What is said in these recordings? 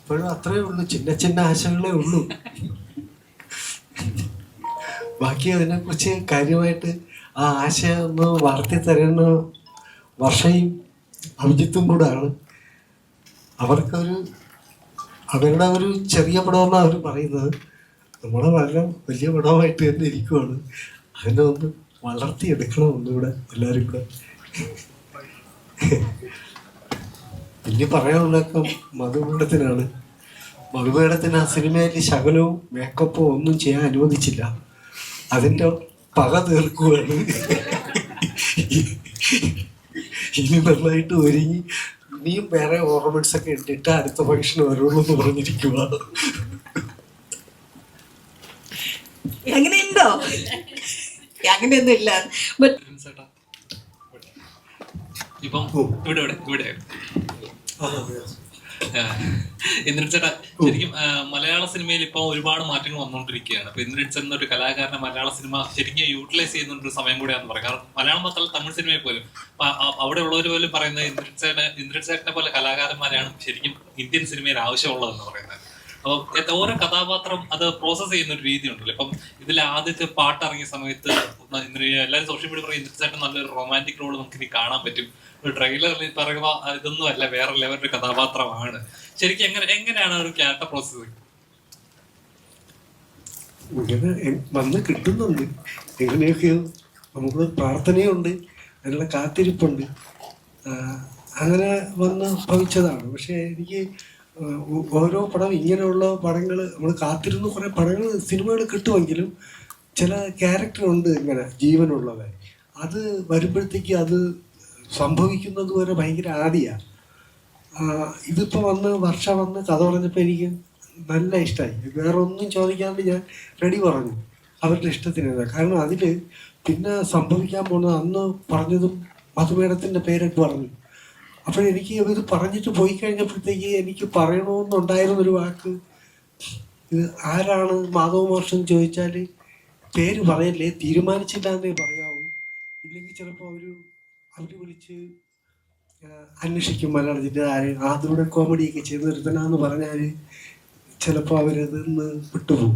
ഇപ്പോഴും അത്രേ ഉള്ളൂ, ചിന്ന ചിന്ന ആശകളേ ഉള്ളൂ. ബാക്കി അതിനെക്കുറിച്ച് കാര്യമായിട്ട് ആ ആശയം ഒന്ന് വളർത്തി തരുന്ന വർഷയും അഭിജിത്തും കൂടാണ്. അവർക്കൊരു അവരുടെ ഒരു ചെറിയ പടമെന്നാണ് അവർ പറയുന്നത്. നമ്മളെ വളരെ വലിയ പടമായിട്ട് തന്നെ ഇരിക്കുവാണ്. അതിനെ ഒന്ന് വളർത്തിയെടുക്കണം ഒന്നുകൂടെ എല്ലാവരും കൂടെ. പിന്നെ പറയാനുള്ളതൊക്കെ മധുമേടത്തിനാണ്. മധുമേടത്തിന് ആ സിനിമയിൽ ശകലവും മേക്കപ്പോ ഒന്നും ചെയ്യാൻ അനുവദിച്ചില്ല. അതിൻ്റെ പക തീർക്കുകയാണ്. ഇനി നന്നായിട്ട് ഒരുങ്ങി ഇനിയും വേറെ ഓർണമെന്റ്സ് ഒക്കെ ഇട്ടിട്ട് അടുത്ത ഫംഗ്ഷൻ വരുള്ളൂ എന്ന് പറഞ്ഞിരിക്കുക. അങ്ങനെയുണ്ടോ? അങ്ങനെയൊന്നും ഇല്ല. ഇപ്പം ഇവിടെ ഇവിടെ ഇവിടെ ഇന്ദ്രൻ ചേട്ടാ, ശരിക്കും മലയാള സിനിമയിൽ ഇപ്പൊ ഒരുപാട് മാറ്റങ്ങൾ വന്നുകൊണ്ടിരിക്കുകയാണ്. അപ്പൊ ഇന്ദ്രൻ ചേട്ടൻ എന്നൊരു കലാകാരനെ മലയാള സിനിമ ശരിക്കും യൂട്ടിലൈസ് ചെയ്യുന്ന ഒരു സമയം കൂടിയാണെന്ന് പറയാം. കാരണം മലയാളം മാത്രമല്ല, തമിഴ് സിനിമയെ പോലും അവിടെ ഉള്ളവർ പോലും പറയുന്നത് ഇന്ദ്രൻ ചേട്ടനെ പോലെ കലാകാരന്മാരെയാണ് ശരിക്കും ഇന്ത്യൻ സിനിമയിൽ ആവശ്യമുള്ളതെന്ന് പറയുന്നത്. അപ്പോൾ ഓരോ കഥാപാത്രം അത് പ്രോസസ് ചെയ്യുന്ന ഒരു രീതി ഉണ്ടല്ലോ. ഇപ്പം ഇതിൽ ആദ്യത്തെ പാട്ട് ഇറങ്ങിയ സമയത്ത് എല്ലാവരും സോഷ്യൽ മീഡിയ പറയും ഇന്ദ്രൻ ചേട്ടൻ നല്ലൊരു റൊമാൻറ്റിക് റോൾ നമുക്ക് ഇനി കാണാൻ പറ്റും. ഒരു ട്രെയിലറിൽ പറയുമ്പോൾ ഇതൊന്നും അല്ല, വേറെ ലെവലൊരു കഥാപാത്രമാണ്. ശരിക്കും എങ്ങനെയാണ് ഒരു ക്യാരക്ടർ പ്രോസസ്? ഇങ്ങനെ വന്ന് കിട്ടുന്നുണ്ട്. എങ്ങനെയൊക്കെയോ നമുക്ക് പ്രാർത്ഥനയുണ്ട്, അതിനുള്ള കാത്തിരിപ്പുണ്ട്. അങ്ങനെ വന്ന് ഭവിച്ചതാണ്. പക്ഷെ എനിക്ക് ഓരോ പടം ഇങ്ങനെയുള്ള പടങ്ങൾ നമ്മൾ കാത്തിരുന്ന് കുറേ പടങ്ങൾ സിനിമകൾ കിട്ടുമെങ്കിലും ചില ക്യാരക്ടറുണ്ട് ഇങ്ങനെ ജീവനുള്ളത്. അത് വരുമ്പോഴത്തേക്ക് അത് സംഭവിക്കുന്നത് വരെ ഭയങ്കര ആദിയാണ്. ഇതിപ്പോൾ വർഷം വന്ന് കഥ പറഞ്ഞപ്പോൾ എനിക്ക് നല്ല ഇഷ്ടമായി. വേറെ ഒന്നും ചോദിക്കാണ്ട് ഞാൻ റെഡി പറഞ്ഞു അവരുടെ ഇഷ്ടത്തിന്. കാരണം അതിൽ പിന്നെ സംഭവിക്കാൻ പോകുന്നത് അന്ന് പറഞ്ഞതും മധുമേടത്തിൻ്റെ പേരൊക്കെ പറഞ്ഞു. അപ്പോഴെനിക്ക് ഇത് പറഞ്ഞിട്ട് പോയി കഴിഞ്ഞപ്പോഴത്തേക്ക് എനിക്ക് പറയണമെന്നുണ്ടായിരുന്നൊരു വാക്ക്, ഇത് ആരാണ് മാധവ മാഷെന്ന് ചോദിച്ചാൽ പേര് പറയല്ലേ, തീരുമാനിച്ചില്ല എന്നേ പറയാവൂ. ഇല്ലെങ്കിൽ ചിലപ്പോൾ അവർ വിളിച്ച് അന്വേഷിക്കും മലയാളത്തിൻ്റെ അതിലൂടെ കോമഡിയൊക്കെ ചെയ്ത് നിർത്തണമെന്ന് പറഞ്ഞാൽ ചിലപ്പോൾ അവരതിന്ന് വിട്ടുപോകും.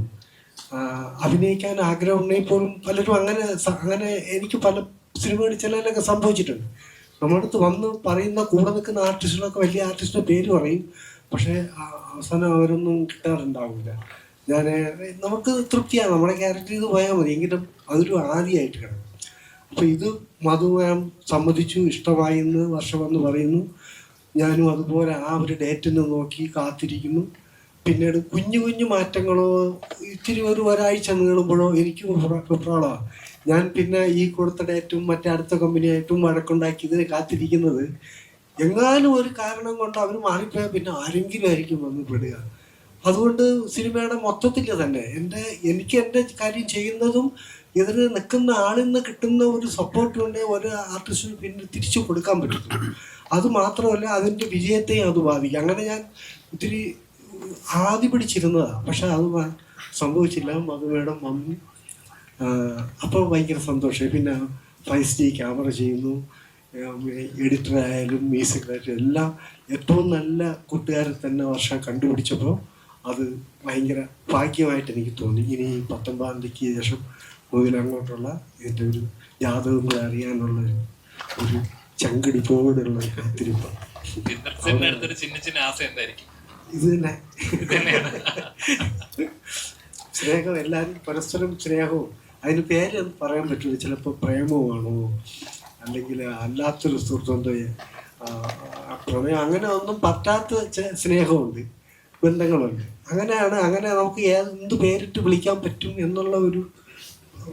അഭിനയിക്കാൻ ആഗ്രഹമുണ്ടെങ്കിൽ പോലും പലരും അങ്ങനെ എനിക്ക് പല സിനിമകളിൽ ചിലതിലൊക്കെ സംഭവിച്ചിട്ടുണ്ട്. നമ്മുടെ അടുത്ത് വന്ന് പറയുന്ന കൂടെ നിൽക്കുന്ന ആർട്ടിസ്റ്റുകളൊക്കെ വലിയ ആർട്ടിസ്റ്റിൻ്റെ പേര് പറയും, പക്ഷേ അവസാനം അവരൊന്നും കിട്ടാറുണ്ടാവില്ല. നമുക്ക് തൃപ്തിയാണ്, നമ്മുടെ ക്യാരക്ടർ ഇത് പോയാൽ മതി, എങ്കിലും അതൊരു ആദ്യമായിട്ട് കിടക്കും. അപ്പോൾ ഇത് മധുമേം സമ്മതിച്ചു, ഇഷ്ടമായി എന്ന് വർഷം വന്ന് പറയുന്നു. ഞാനും അതുപോലെ ആ ഒരു ഡേറ്റിന് നോക്കി കാത്തിരിക്കുന്നു. പിന്നീട് കുഞ്ഞു കുഞ്ഞു മാറ്റങ്ങളോ ഇത്തിരി ഒരാഴ്ച നീളുമ്പോഴോ എനിക്കും പ്രോബ്ലമാണ്. ഞാൻ പിന്നെ ഈ കൊടുത്ത ഡേറ്റും മറ്റേ അടുത്ത കമ്പനിയായിട്ടും വഴക്കുണ്ടാക്കി ഇതിനെ കാത്തിരിക്കുന്നത്. എങ്ങാനും ഒരു കാരണം കൊണ്ട് അവർ മാറിപ്പോയാൽ പിന്നെ ആരെങ്കിലും ആയിരിക്കും വന്ന് പെടുക. അതുകൊണ്ട് സിനിമയുടെ മൊത്തത്തിൽ തന്നെ എനിക്ക് എൻ്റെ കാര്യം ചെയ്യുന്നതും ഇതിന് നിൽക്കുന്ന ആളിൽ നിന്ന് കിട്ടുന്ന ഒരു സപ്പോർട്ട് കൊണ്ട് ഒരു ആർട്ടിസ്റ്റിന് പിന്നെ തിരിച്ചു കൊടുക്കാൻ പറ്റും. അത് മാത്രമല്ല അതിൻ്റെ വിജയത്തെയും അത് ബാധിക്കും. അങ്ങനെ ഞാൻ ഒത്തിരി ആദ്യ പിടിച്ചിരുന്നതാണ്, പക്ഷെ അത് സംഭവിച്ചില്ല. മധുമേടം വന്നു, അപ്പോൾ ഭയങ്കര സന്തോഷമായി. പിന്നെ 5D ക്യാമറ ചെയ്യുന്നു, എഡിറ്ററായാലും മ്യൂസിക് ഡയറക്ടർ എല്ലാം ഏറ്റവും നല്ല കൂട്ടുകാരെ തന്നെ വർഷം കണ്ടുപിടിച്ചപ്പോൾ അത് ഭയങ്കര ഭാഗ്യമായിട്ട് എനിക്ക് തോന്നി. ഇനി 19-ാം തീയതിക്ക് ശേഷം മുതലങ്ങോട്ടുള്ള ഇതിൻ്റെ ഒരു ജാതകം കൂടെ അറിയാനുള്ള ഒരു ചങ്കിടിപ്പോടുള്ള കാത്തിരിപ്പ്. ഇത് തന്നെ സ്നേഹം, എല്ലാവരും പരസ്പരം സ്നേഹവും. അതിന് പേര് പറയാൻ പറ്റില്ല. ചിലപ്പോൾ പ്രേമമാണോ അല്ലെങ്കിൽ അല്ലാത്തൊരു സുഹൃത്തുണ്ടോ, പ്രണയം, അങ്ങനെ ഒന്നും പറ്റാത്ത സ്നേഹമുണ്ട്, ബന്ധങ്ങളുണ്ട്. അങ്ങനെ നമുക്ക് എന്ത് പേരിട്ട് വിളിക്കാൻ പറ്റും എന്നുള്ള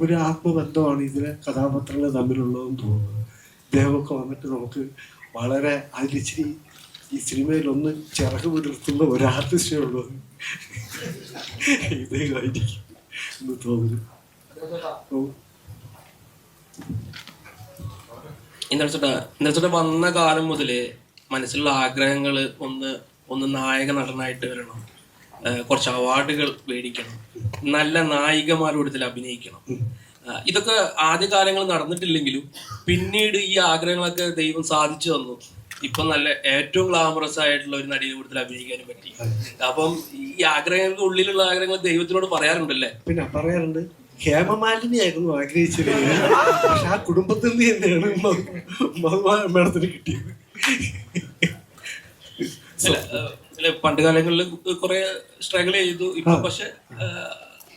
ഒരു ആത്മബന്ധമാണ് ഇതിലെ കഥാപാത്രങ്ങൾ തമ്മിലുള്ളതെന്ന് തോന്നുന്നത്. ഇദ്ദേഹമൊക്കെ വന്നിട്ട് നമുക്ക് വളരെ അതിലിച്ചിരി ഈ സിനിമയിലൊന്ന് ചിറക് വിടർത്തുന്ന ഒരു ആർട്ടിസ്റ്റേ ഉള്ളത് ഇദ്ദേഹമായിരിക്കും എന്ന് തോന്നുന്നു. ഇന്നലെ വന്ന കാലം മുതല് മനസ്സിലുള്ള ആഗ്രഹങ്ങൾ ഒന്ന് നായക നടനായിട്ട് വരണം, കുറച്ച് അവാർഡുകൾ മേടിക്കണം, നല്ല നായികമാരോട് ഇതിൽ അഭിനയിക്കണം. ഇതൊക്കെ ആദ്യകാലങ്ങൾ നടന്നിട്ടില്ലെങ്കിലും പിന്നീട് ഈ ആഗ്രഹങ്ങളൊക്കെ ദൈവം സാധിച്ചു തന്നു. ഇപ്പൊ നല്ല ഏറ്റവും ഗ്ലാമറസ് ആയിട്ടുള്ള ഒരു നടിയുടെ കൂട്ടത്തിൽ അഭിനയിക്കാനും പറ്റി. അപ്പം ഈ ആഗ്രഹങ്ങൾക്ക് ഉള്ളിലുള്ള ആഗ്രഹങ്ങൾ ദൈവത്തിനോട് പറയാറുണ്ടല്ലേ? പിന്നെ പറയാറുണ്ട്. ഹേമമാലിനി ആയിരുന്നു ആഗ്രഹിച്ചത്, പക്ഷെ ആ കുടുംബത്തിൽ നിന്ന് തന്നെയാണ് മേഡത്തിന് കിട്ടിയത്. പണ്ട് കാലങ്ങളിൽ കുറെ സ്ട്രഗിൾ ചെയ്തു. ഇപ്പൊ പക്ഷെ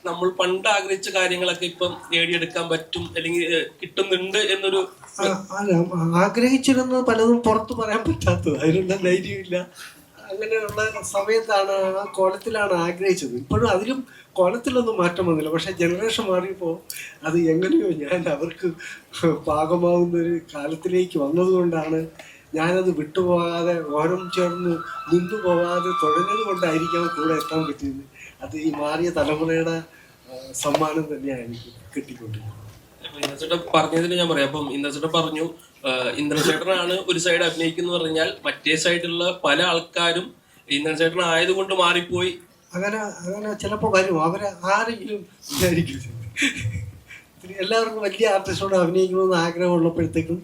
നമ്മൾ പണ്ട് ആഗ്രഹിച്ച കാര്യങ്ങളൊക്കെ ഇപ്പം നേടിയെടുക്കാൻ പറ്റും, അല്ലെങ്കിൽ കിട്ടുന്നുണ്ട് എന്നൊരു ആഗ്രഹിച്ചിരുന്നത് പലതും പുറത്ത് പറയാൻ പറ്റാത്തത്, അതിനുള്ള ധൈര്യമില്ല. അങ്ങനെയുള്ള സമയത്താണ്, ആ കോലത്തിലാണ് ആഗ്രഹിച്ചത്. ഇപ്പോഴും അതിലും കോലത്തിലൊന്നും മാറ്റം വന്നില്ല. പക്ഷെ ജനറേഷൻ മാറിയപ്പോൾ അത് എങ്ങനെയോ ഞാൻ അവർക്ക് പാകമാവുന്നൊരു കാലത്തിലേക്ക് വന്നതുകൊണ്ടാണ് ഞാനത് വിട്ടുപോകാതെ ഓരം ചേർന്ന് നിന്നു പോകാതെ തുടങ്ങിയത് കൊണ്ടായിരിക്കാം കൂടെ എത്താൻ പറ്റിയത്. അത് ഈ മാറിയ തലമുറയുടെ സമ്മാനം തന്നെയാണ് എനിക്ക് കിട്ടിക്കൊണ്ടിരിക്കുന്നത്. ഇന്ദ്രചേട്ടൻ പറഞ്ഞതിന് ഞാൻ പറയാം. അപ്പം ഇന്ദ്രചേട്ടൻ പറഞ്ഞു ഇന്ദ്രചേട്ടനാണ് ഒരു സൈഡ് അഭിനയിക്കുന്നു പറഞ്ഞാൽ മറ്റേ സൈഡിലുള്ള പല ആൾക്കാരും ഇന്ദ്രചേട്ടൻ ആയതുകൊണ്ട് മാറിപ്പോയി. അങ്ങനെ ചിലപ്പോൾ വരും. അവരെ ആരെങ്കിലും വിചാരിക്കും. എല്ലാവർക്കും വലിയ ആർട്ടിസ്റ്റോട് അഭിനയിക്കണമെന്ന് ആഗ്രഹമുള്ളപ്പോഴത്തേക്കും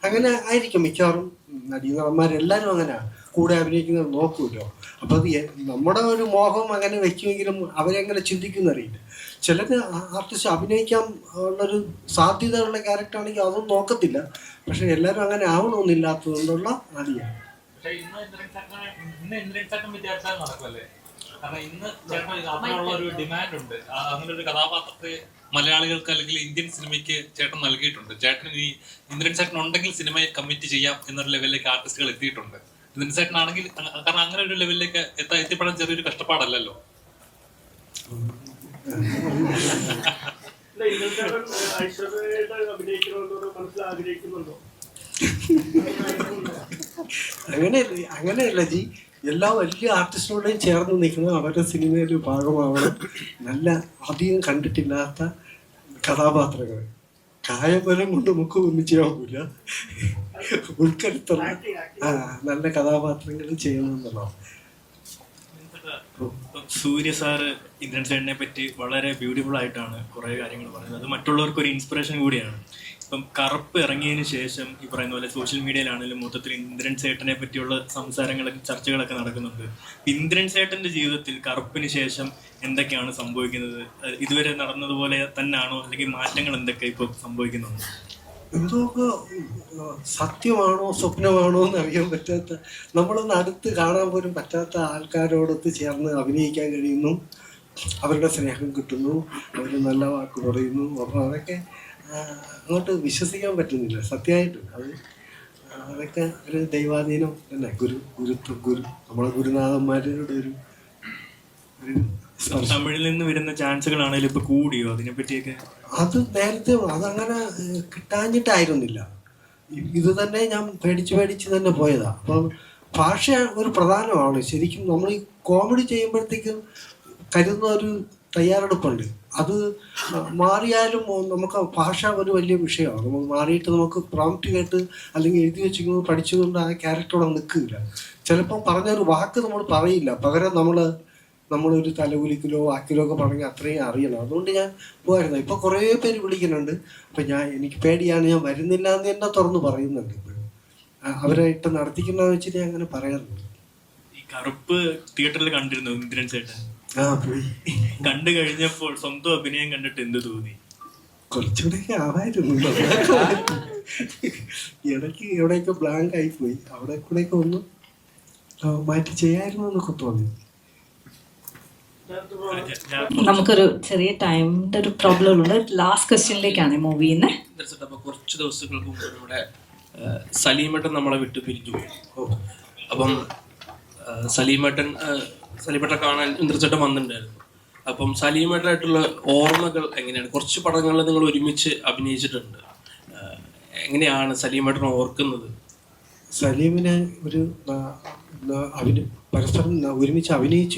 അങ്ങനെ ആയിരിക്കും മിക്കവാറും നടീനടന്മാരെല്ലാവരും അങ്ങനെയാണ്. കൂടെ അഭിനയിക്കുന്നത് നോക്കുമല്ലോ. അപ്പോൾ അത് നമ്മുടെ ഒരു മോഹം അങ്ങനെ വെക്കുമെങ്കിലും അവരെങ്ങനെ ചിന്തിക്കുന്നറിയില്ല. ചിലർ ആർട്ടിസ്റ്റ് അഭിനയിക്കാൻ ഉള്ളൊരു സാധ്യതയുള്ള ക്യാരക്ടറാണെങ്കിൽ അതൊന്നും നോക്കത്തില്ല. പക്ഷെ എല്ലാവരും അങ്ങനെ ആവണമെന്നില്ലാത്തതുകൊണ്ടുള്ള നടിയാണ്. കാരണം ഇന്ന് ചേട്ടനുള്ള ഒരു ഡിമാൻഡ് ഉണ്ട്. അങ്ങനെ ഒരു കഥാപാത്രത്തെ മലയാളികൾക്ക് അല്ലെങ്കിൽ ഇന്ത്യൻ സിനിമയ്ക്ക് ചേട്ടൻ നൽകിയിട്ടുണ്ട്. ചേട്ടൻ ഈ ഇന്ദ്രൻ ചേട്ടൻ ഉണ്ടെങ്കിൽ സിനിമയെ കമ്മിറ്റ് ചെയ്യാം എന്നൊരു ലെവലിലേക്ക് ആർട്ടിസ്റ്റുകൾ എത്തിയിട്ടുണ്ട്. ഇന്ദ്രൻ ചേട്ടനാണെങ്കിൽ, കാരണം അങ്ങനെ ഒരു ലെവലിലേക്ക് എത്തിപ്പെടാൻ ചെറിയൊരു കഷ്ടപ്പാടല്ലല്ലോ. അങ്ങനെയല്ല ജി. എല്ലാ വലിയ ആർട്ടിസ്റ്റിനോടെയും ചേർന്ന് നിൽക്കണം, അവരുടെ സിനിമയിൽ ഭാഗമാവണം. നല്ല അധികം കണ്ടിട്ടില്ലാത്ത കഥാപാത്രങ്ങൾ, കായബലം കൊണ്ട് നമുക്ക് ഒന്നും ചെയ്യാൻ ഉൾക്കരുത്തുള്ള നല്ല കഥാപാത്രങ്ങൾ ചെയ്യണമെന്നുള്ളതാണ്. സൂര്യ സാറ് ഇന്ദ്രൻ ചേട്ടനെ പറ്റി വളരെ ബ്യൂട്ടിഫുൾ ആയിട്ടാണ് കുറേ കാര്യങ്ങൾ പറയുന്നത്. അത് മറ്റുള്ളവർക്ക് ഒരു ഇൻസ്പിറേഷൻ കൂടിയാണ്. ഇപ്പം കറുപ്പ് ഇറങ്ങിയതിന് ശേഷം ഈ പറയുന്ന പോലെ സോഷ്യൽ മീഡിയയിലാണെങ്കിലും മൊത്തത്തിൽ ഇന്ദ്രൻ ചേട്ടനെ പറ്റിയുള്ള സംസാരങ്ങളൊക്കെ ചർച്ചകളൊക്കെ നടക്കുന്നുണ്ട്. ഇന്ദ്രൻ ചേട്ടൻ്റെ ജീവിതത്തിൽ കറുപ്പിന് ശേഷം എന്തൊക്കെയാണ് സംഭവിക്കുന്നത്? ഇതുവരെ നടന്നതുപോലെ തന്നെയാണോ, അല്ലെങ്കിൽ മാറ്റങ്ങൾ എന്തൊക്കെ ഇപ്പോൾ സംഭവിക്കുന്നുണ്ട്? എന്തൊക്കെ സത്യമാണോ സ്വപ്നമാണോ എന്ന് അറിയാൻ പറ്റാത്ത, നമ്മളൊന്ന് അടുത്ത് കാണാൻ പോലും പറ്റാത്ത ആൾക്കാരോടൊത്ത് ചേർന്ന് അഭിനയിക്കാൻ കഴിയുന്നു, അവരുടെ സ്നേഹം കിട്ടുന്നു, അവർ നല്ല വാക്ക് പറയുന്നു. അപ്പോൾ അതൊക്കെ അങ്ങോട്ട് വിശ്വസിക്കാൻ പറ്റുന്നില്ല സത്യമായിട്ട്. അതൊക്കെ ഒരു ദൈവാധീനം തന്നെ, ഗുരു നമ്മളെ ഗുരുനാഥന്മാരുടെ ഒരു തമിഴിൽ നിന്ന് വരുന്ന ചാൻസുകളാണെങ്കിലും ഇപ്പൊ കൂടിയോ? അതിനെപ്പറ്റിയൊക്കെ അത് നേരത്തെ അതങ്ങനെ കിട്ടാഞ്ഞിട്ടായിരുന്നില്ല. ഇത് തന്നെ ഞാൻ പേടിച്ച് തന്നെ പോയതാ. അപ്പം ഭാഷ ഒരു പ്രധാനമാണ് ശരിക്കും. നമ്മൾ ഈ കോമഡി ചെയ്യുമ്പോഴത്തേക്കും കരുതുന്ന ഒരു തയ്യാറെടുപ്പുണ്ട്. അത് മാറിയാലും നമുക്ക് ഭാഷ ഒരു വലിയ വിഷയമാണ്. നമുക്ക് മാറിയിട്ട് നമുക്ക് പ്രോംപ്റ്റ് കേട്ട് അല്ലെങ്കിൽ എഴുതി വെച്ചിരിക്കുന്നത് പഠിച്ചുകൊണ്ട് ആ ക്യാരക്ടറോടെ നിൽക്കില്ല. ചിലപ്പം പറഞ്ഞൊരു വാക്ക് നമ്മൾ പറയില്ല, പകരം നമ്മളൊരു തലകുലിക്കിലോ ആക്കിലോ ഒക്കെ പറഞ്ഞാൽ അത്രയും അറിയണം. അതുകൊണ്ട് ഞാൻ പോയിരുന്നു. ഇപ്പോൾ കുറേ പേര് വിളിക്കുന്നുണ്ട്. അപ്പം എനിക്ക് പേടിയാണ്, ഞാൻ വരുന്നില്ല എന്ന് തന്നെ തുറന്ന് പറയുന്നുണ്ട്. ഇപ്പോഴും അവരായിട്ട് നടത്തിക്കുന്നതെന്ന് വെച്ചിട്ട് ഞാൻ അങ്ങനെ പറയാറുണ്ട്. ഈ കറുപ്പ് തിയേറ്ററിൽ കണ്ടിരുന്നു ഇന്ദ്രൻ ചേട്ടൻ? പോയി കണ്ടു കഴിഞ്ഞപ്പോൾ സ്വന്തം അഭിനയം കണ്ടിട്ട് എന്ത് തോന്നി? കുറച്ചുകൂടെയൊക്കെ ആവായിരുന്നു. ഇടയ്ക്ക് എവിടെയൊക്കെ ബ്ലാങ്ക് ആയിപ്പോയി, അവിടെ കൂടെയൊക്കെ ഒന്ന് മാറ്റി ചെയ്യായിരുന്നു എന്നൊക്കെ തോന്നി. നമുക്കൊരു ചെറിയ ടൈമിന്റെ ഒരു പ്രോബ്ലം ഉണ്ട്. ലാസ്റ്റ് ക്വസ്റ്റ്യനിലേക്കാണ് മൂവ് ചെയ്യുന്നത്. കുറച്ച് ദിവസങ്ങൾക്ക് മുമ്പ് നമ്മുടെ സലീമേട്ടൻ നമ്മളെ വിട്ട് പിരിഞ്ഞു പോയി. അപ്പം സലീമേട്ടൻ കാണാൻ ഇന്ദ്രചേട്ടൻ വന്നിട്ടുണ്ടായിരുന്നു. അപ്പം സലീമേട്ടനായിട്ടുള്ള ഓർമ്മകൾ എങ്ങനെയാണ്? കുറച്ച് പടങ്ങളിൽ നിങ്ങൾ ഒരുമിച്ച് അഭിനയിച്ചിട്ടുണ്ട്. എങ്ങനെയാണ് സലീമേട്ടൻ ഓർക്കുന്നത്? സലീമിനെ പരസ്പരം ഒരുമിച്ച് അഭിനയിച്ചു